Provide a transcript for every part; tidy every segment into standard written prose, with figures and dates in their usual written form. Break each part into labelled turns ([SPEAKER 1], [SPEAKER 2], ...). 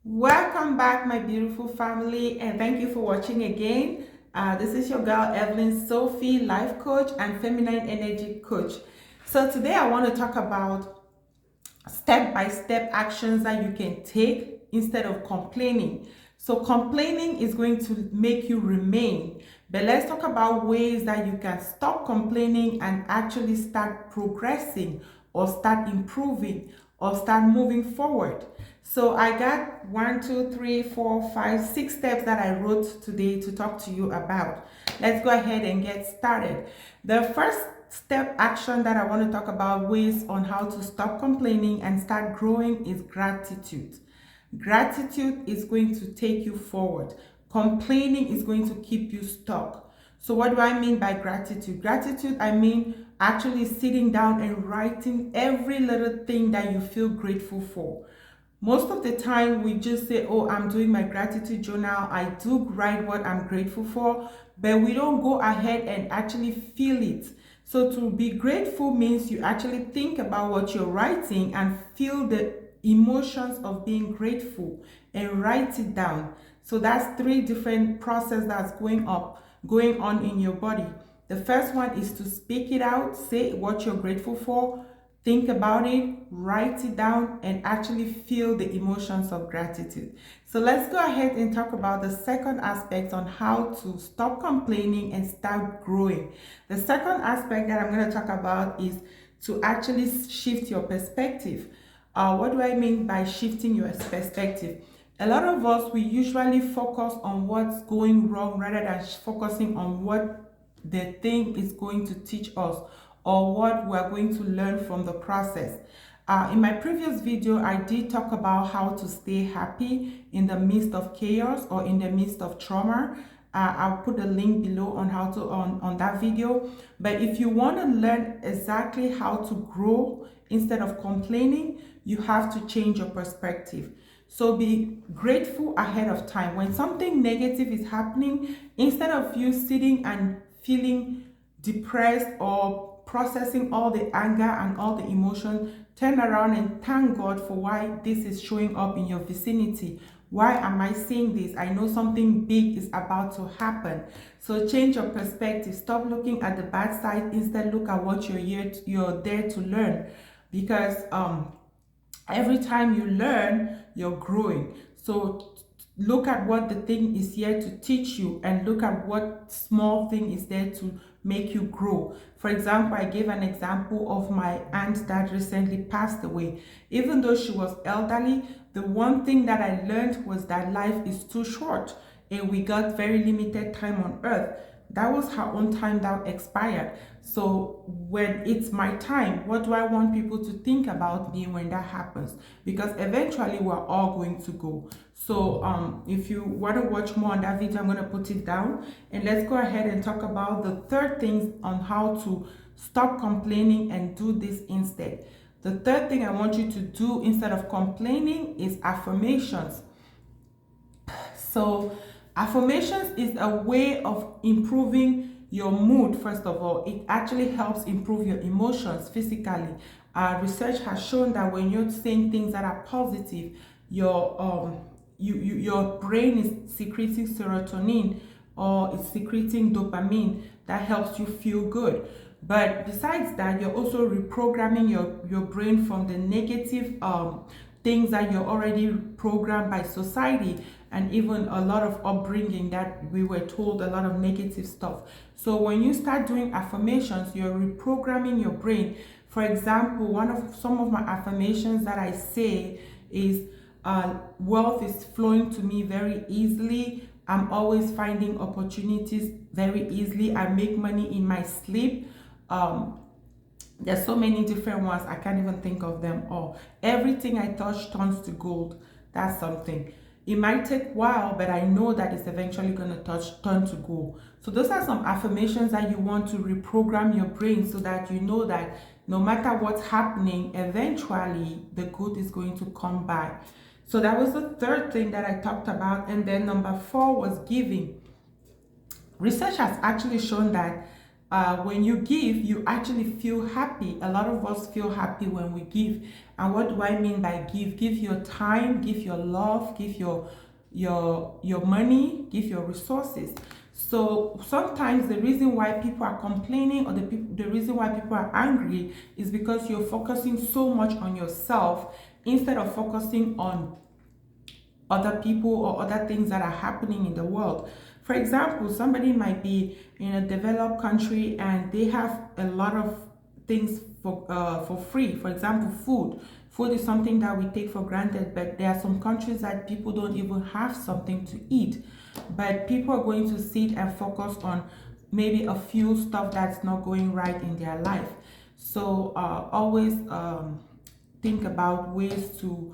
[SPEAKER 1] Welcome back, my beautiful family, and thank you for watching again. This is your girl, Evelyn Sofi, life coach and feminine energy coach. So today I want to talk about step-by-step actions that you can take instead of complaining. So complaining is going to make you remain, but let's talk about ways that you can stop complaining and actually start progressing or start improving or start moving forward. So I got 6 steps that I wrote today to talk to you about. Let's go ahead and get started. The first step action that I want to talk about, ways on how to stop complaining and start growing, is gratitude. Gratitude is going to take you forward. Complaining is going to keep you stuck. So what do I mean by gratitude? Gratitude, I mean actually sitting down and writing every little thing that you feel grateful for. Most of the time we just say, oh, I'm doing my gratitude journal. I do write what I'm grateful for, but we don't go ahead and actually feel it. So to be grateful means you actually think about what you're writing and feel the emotions of being grateful and write it down. So that's 3 different processes that's going on in your body. The first one is to speak it out, say what you're grateful for, think about it, write it down, and actually feel the emotions of gratitude. So let's go ahead and talk about the second aspect on how to stop complaining and start growing. The second aspect that I'm going to talk about is to actually shift your perspective. What do I mean by shifting your perspective? A lot of us, we usually focus on what's going wrong rather than focusing on what the thing is going to teach us or what we are going to learn from the process. In my previous video, I did talk about how to stay happy in the midst of chaos or in the midst of trauma. I'll put a link below on how to on that video. But if you want to learn exactly how to grow instead of complaining, you have to change your perspective. So be grateful ahead of time. When something negative is happening, instead of you sitting and feeling depressed or processing all the anger and all the emotion, turn around and thank God for why this is showing up in your vicinity. Why am I seeing this? I know something big is about to happen. So change your perspective. Stop looking at the bad side. Instead, look at what you're there to learn. Because every time you learn, you're growing. So look at what the thing is here to teach you and look at what small thing is there to make you grow. For example, I gave an example of my aunt that recently passed away. Even though she was elderly, the one thing that I learned was that life is too short and we got very limited time on earth. That was her own time that expired. So when it's my time, what do I want people to think about me when that happens? Because eventually we're all going to go. So if you want to watch more on that video, I'm going to put it down. And let's go ahead and talk about the third thing on how to stop complaining and do this instead. The third thing I want you to do instead of complaining is affirmations. So affirmations is a way of improving your mood. First of all, it actually helps improve your emotions physically. Research has shown that when you're saying things that are positive, your brain is secreting serotonin or it's secreting dopamine that helps you feel good. But besides that, you're also reprogramming your brain from the negative things that you're already programmed by society and even a lot of upbringing that we were told a lot of negative stuff. So when you start doing affirmations, you're reprogramming your brain. For example, some of my affirmations that I say is wealth is flowing to me very easily. I'm always finding opportunities very easily. I make money in my sleep. There's so many different ones. I can't even think of them all. Everything I touch turns to gold. That's something. It might take a while, but I know that it's eventually going to turn to gold. So those are some affirmations that you want to reprogram your brain so that you know that no matter what's happening, eventually the good is going to come by. So that was the third thing that I talked about. And then number 4 was giving. Research has actually shown that when you give, you actually feel happy. A lot of us feel happy when we give. And what do I mean by give? Give your time, give your love, give your money, give your resources. So sometimes the reason why people are complaining, or the reason why people are angry, is because you're focusing so much on yourself instead of focusing on other people or other things that are happening in the world. For example, somebody might be in a developed country and they have a lot of things for free. For example, food. Food is something that we take for granted, but there are some countries that people don't even have something to eat. But people are going to sit and focus on maybe a few stuff that's not going right in their life. So always think about ways to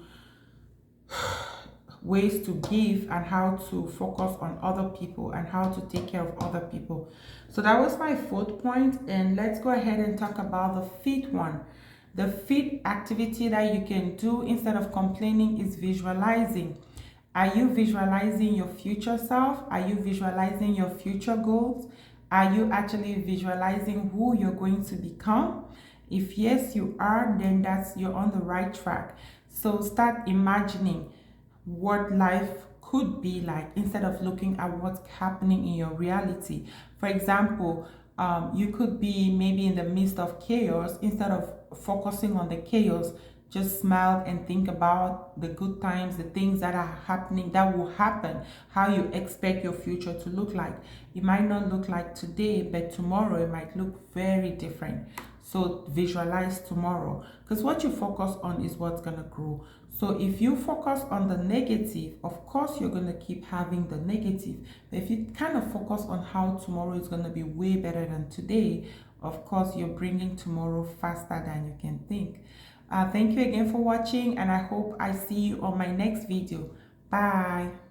[SPEAKER 1] give and how to focus on other people and how to take care of other people. So that was my fourth point, and let's go ahead and talk about the fifth one. The fifth activity that you can do instead of complaining is visualizing. Are you visualizing your future self? Are you visualizing your future goals? Are you actually visualizing who you're going to become? If yes, you are, then you're on the right track. So start imagining what life could be like instead of looking at what's happening in your reality. For example, you could be maybe in the midst of chaos. Instead of focusing on the chaos, just smile and think about the good times, the things that are happening, that will happen, how you expect your future to look like. It might not look like today, but tomorrow it might look very different. So visualize tomorrow, because what you focus on is what's going to grow. So if you focus on the negative, of course you're going to keep having the negative. But if you kind of focus on how tomorrow is going to be way better than today, of course you're bringing tomorrow faster than you can think. Thank you again for watching, and I hope I see you on my next video. Bye.